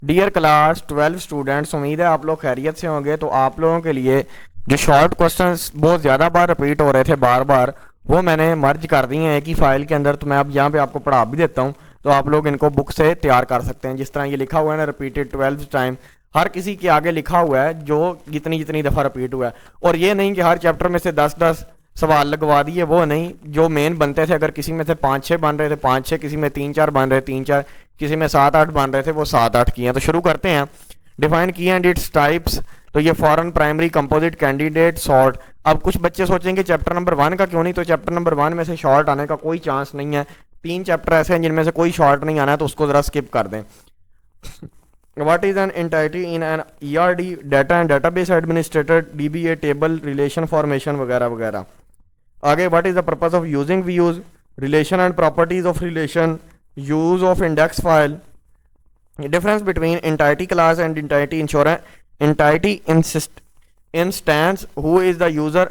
Dear class 12 students, उम्मीद है आप लोग खैरियत से होंगे। तो आप लोगों के लिए जो शॉर्ट क्वेश्चंस बहुत ज़्यादा बार रिपीट हो रहे थे बार बार, वो मैंने मर्ज कर दिए हैं एक ही फाइल के अंदर। तो मैं अब यहाँ पे आपको पढ़ा भी देता हूँ, तो आप लोग इनको बुक से तैयार कर सकते हैं। जिस तरह ये लिखा हुआ है ना, रिपीटेड 12 टाइम, हर किसी के आगे लिखा हुआ है जो जितनी जितनी दफ़ा रिपीट हुआ है। और ये नहीं कि हर चैप्टर में से 10-10 सवाल लगवा दिए, वो नहीं। जो मेन बनते थे, अगर किसी में से 5-6 बन रहे थे 5-6, किसी में 3-4 बन रहे 3-4, किसी में 7-8 बन रहे थे वो 7-8 किए हैं। तो शुरू करते हैं। डिफाइन की एंड इट्स टाइप्स। तो ये foreign, primary, composite, candidate, short. अब कुछ बच्चे सोचेंगे चैप्टर नंबर 1 का क्यों नहीं, तो चैप्टर नंबर 1 में से शॉर्ट आने का कोई चांस नहीं है। 3 चैप्टर ऐसे हैं जिनमें से कोई शॉर्ट नहीं आना है, तो उसको ज़रा स्किप कर दें। What is an entity in an ERD? Data and database administrator, DBA, table, relation formation वगैरह वगैरह। आगे, what is the purpose of using views, relation and properties of relation, use of index file, difference between entity class and entity insurance, entity instance, who is the user,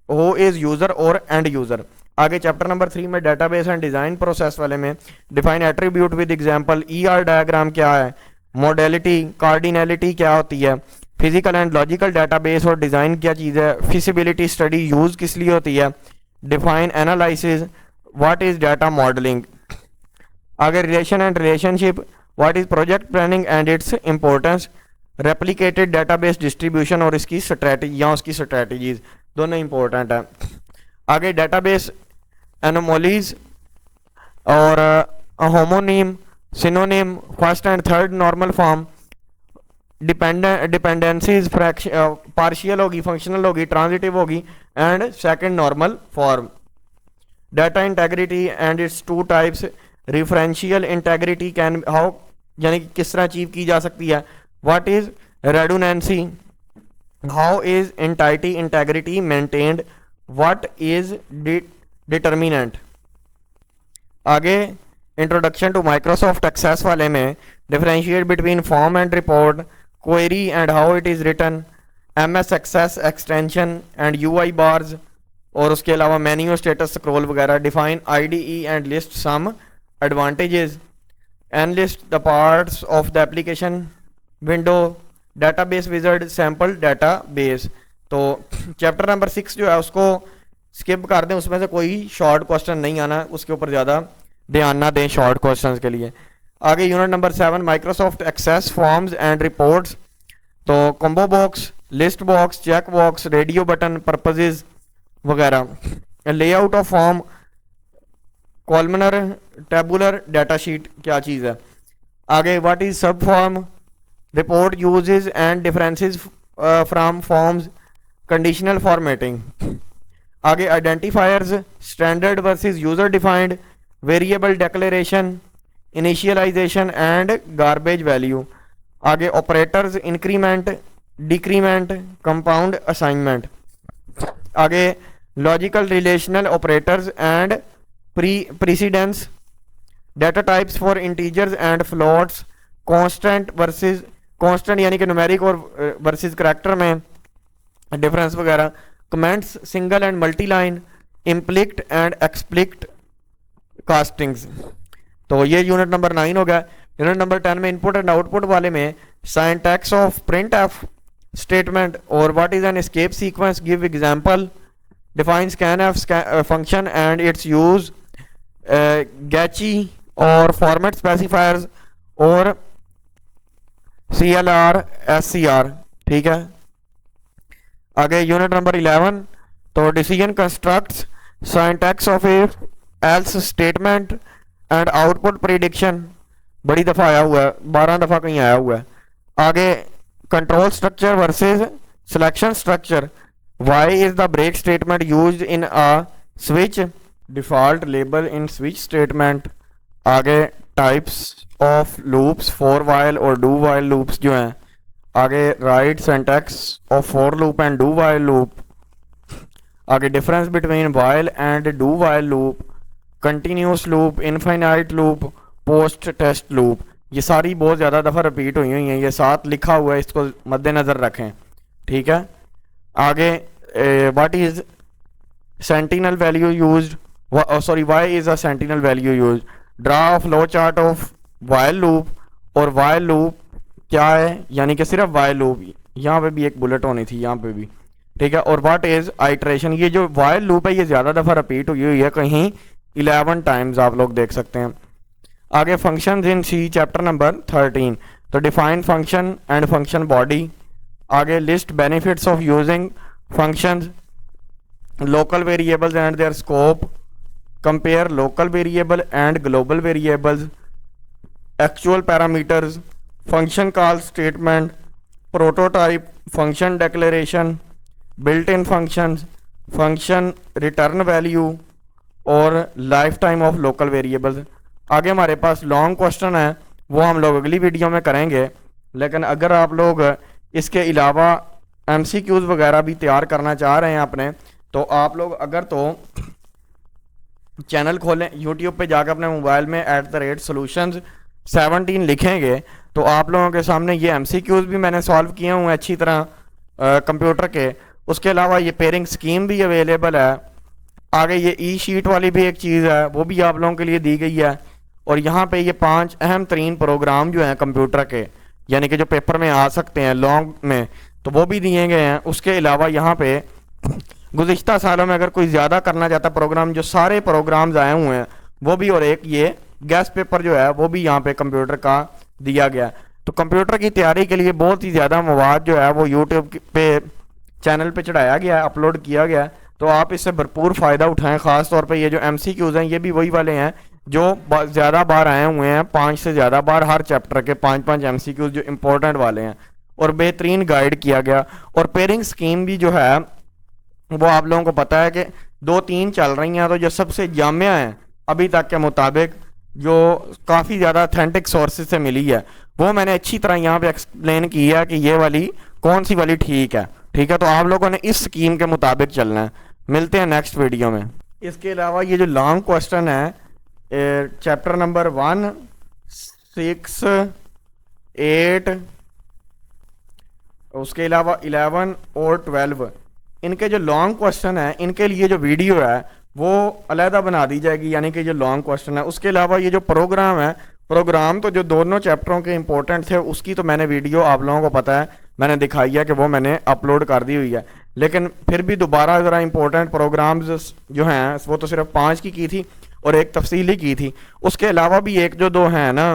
who is user और end user। आगे chapter number 3 में database and design process वाले में define attribute with example. ER diagram क्या है, modality, cardinality क्या होती है, फिजिकल एंड लॉजिकल डेटाबेस और डिज़ाइन क्या चीज़ है, फिजिबिलिटी स्टडी यूज़ किस लिए होती है, define analysis, what is data modelling. आगे relation and relationship, what is project planning and its importance, replicated database distribution और इसकी स्ट्रैटेजी या उसकी स्ट्रैटेजीज दोनों इंपॉर्टेंट है। आगे डेटाबेस एनोमोलीज और homonym, synonym, first and third normal form, dependencies, partial होगी, फंक्शनल होगी, ट्रांजिटिव होगी and second normal form. Data integrity and its two types. Referential integrity can how, यानी कि किस तरह अचीव की जा सकती है। What is redundancy, how is entity integrity maintained, what is determinant. आगे इंट्रोडक्शन टू माइक्रोसॉफ्ट एक्सेस वाले में differentiate between form and report, query and how it is written, MS access extension and UI bars, और उसके अलावा menu, status, scroll वगैरह। Define IDE and list some advantages, and list the parts of the application window, database wizard, sample database. तो chapter number 6 जो है उसको skip कर दें, उसमें से कोई शॉर्ट क्वेश्चन नहीं आना, उसके ऊपर ज़्यादा ध्यान ना दें शॉर्ट क्वेश्चंस के लिए। आगे unit number 7 Microsoft Access forms and reports. तो combo box, list box, check box, radio button, purposes वगैरह। Layout of form, columnar, tabular, data sheet क्या चीज़ है। आगे what is sub form, report uses and differences from forms, conditional formatting. आगे identifiers, standard versus user defined, variable declaration, initialisation and garbage value. आगे operators, increment, decrement, compound assignment. आगे logical relational operators and precedence, data types for integers and floats, constant versus constant यानी कि numeric और versus character में difference वगैरह। Comments, single and multi line, implicit and explicit castings. तो ये unit number 9 हो गया। यूनिट नंबर 10 में इनपुट एंड आउटपुट वाले में syntax of printf statement और what is an escape sequence, give example, define scanf function and its use, getch और format specifiers और CLR SCR। ठीक है। आगे यूनिट नंबर 11 तो decision constructs, syntax of if else statement and output prediction, बड़ी दफ़ा आया हुआ है, 12 दफ़ा कहीं आया हुआ है। आगे control structure versus selection structure, why is the break statement used in a switch, default label in switch statement. आगे types of loops, for while और डू वाइल लूप्स जो हैं। आगे write syntax of for loop and do while loop. आगे difference between while and do while loop, continuous loop, infinite loop, post test loop. ये सारी बहुत ज़्यादा दफ़ा रिपीट हुई हैं, ये साथ लिखा हुआ है, इसको मद्देनज़र रखें। ठीक है। आगे what is sentinel value used, sorry why is a sentinel value used, draw flow chart of while loop और वाइल लूप क्या है, यानी कि सिर्फ वाइल लूप, यहाँ पे भी एक बुलेट होनी थी यहाँ पे भी, ठीक है। और व्हाट इज आइट्रेशन, ये जो वाइल लूप है ये ज़्यादा दफ़ा रिपीट हुई है, कहीं 11 टाइम्स आप लोग देख सकते हैं। आगे function in C chapter number 13, तो define function and function body. आगे list benefits of using functions, local variables and their scope, compare local variable and global variables, actual parameters, function call statement, prototype, function declaration, built in functions, function return value और lifetime of local variables. आगे हमारे पास long question है, वो हम लोग अगली video में करेंगे। लेकिन अगर आप लोग इसके अलावा MCQs वगैरह भी तैयार करना चाह रहे हैं अपने, तो आप लोग अगर तो चैनल खोलें, यूट्यूब पे जाकर अपने मोबाइल में @solutions17 लिखेंगे तो आप लोगों के सामने ये MCQs भी मैंने सॉल्व किए हुए हैं अच्छी तरह कंप्यूटर के। उसके अलावा ये पेयरिंग स्कीम भी अवेलेबल है। आगे ये शीट वाली भी एक चीज़ है, वो भी आप लोगों के लिए दी गई है। और यहाँ पे ये 5 अहम तरीन प्रोग्राम जो हैं कंप्यूटर के, यानी कि जो पेपर में आ सकते हैं लॉन्ग में, तो वो भी दिए गए हैं। उसके अलावा यहाँ पे गुज़िश्ता सालों में अगर कोई ज़्यादा करना चाहता प्रोग्राम, जो सारे प्रोग्राम्स आए हुए हैं वो भी, और एक ये गैस पेपर जो है वो भी यहाँ पे कंप्यूटर का दिया गया। तो कंप्यूटर की तैयारी के लिए बहुत ही ज़्यादा मवाद जो है वो यूट्यूब पे चैनल पे चढ़ाया गया है, अपलोड किया गया है। तो आप इससे भरपूर फ़ायदा उठाएं। ख़ास तौर पे ये जो MCQs हैं ये भी वही वाले हैं जो ज़्यादा बार आए हुए हैं, 5 से ज़्यादा बार, हर चैप्टर के 5-5 MCQs जो इम्पोर्टेंट वाले हैं, और बेहतरीन गाइड किया गया। और पेयरिंग स्कीम भी जो है वो आप लोगों को पता है कि 2-3 चल रही हैं, तो जो सबसे जामिया है अभी तक के मुताबिक, जो काफ़ी ज़्यादा ऑथेंटिक सोर्सेज से मिली है, वो मैंने अच्छी तरह यहाँ पे एक्सप्लेन किया है कि ये वाली कौन सी वाली ठीक है। ठीक है, तो आप लोगों ने इस स्कीम के मुताबिक चलना है। मिलते हैं नेक्स्ट वीडियो में। इसके अलावा ये जो लॉन्ग क्वेश्चन है चैप्टर नंबर 1, 6, 8, उसके अलावा 11 और 12, इनके जो लॉन्ग क्वेश्चन है इनके लिए जो वीडियो है वो अलहदा बना दी जाएगी, यानी कि जो लॉन्ग क्वेश्चन है। उसके अलावा ये जो प्रोग्राम है, प्रोग्राम तो जो दोनों चैप्टरों के इंपॉर्टेंट थे उसकी तो मैंने वीडियो, आप लोगों को पता है, मैंने दिखाई है कि वो मैंने अपलोड कर दी हुई है। लेकिन फिर भी दोबारा ज़रा इंपॉर्टेंट प्रोग्राम्स जो हैं वो तो सिर्फ 5 की थी और एक तफसीली की थी। उसके अलावा भी 1-2 हैं ना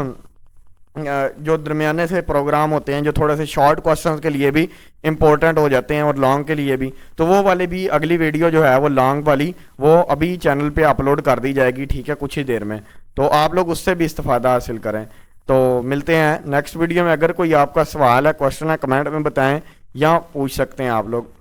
जो दरमियाने से प्रोग्राम होते हैं, जो थोड़े से शॉर्ट क्वेश्चंस के लिए भी इंपॉर्टेंट हो जाते हैं और लॉन्ग के लिए भी, तो वो वाले भी अगली वीडियो जो है वो लॉन्ग वाली वो अभी चैनल पे अपलोड कर दी जाएगी, ठीक है, कुछ ही देर में। तो आप लोग उससे भी इस्तेफादा हासिल करें। तो मिलते हैं नेक्स्ट वीडियो में। अगर कोई आपका सवाल है, क्वेश्चन है, कमेंट में बताएं या पूछ सकते हैं आप लोग।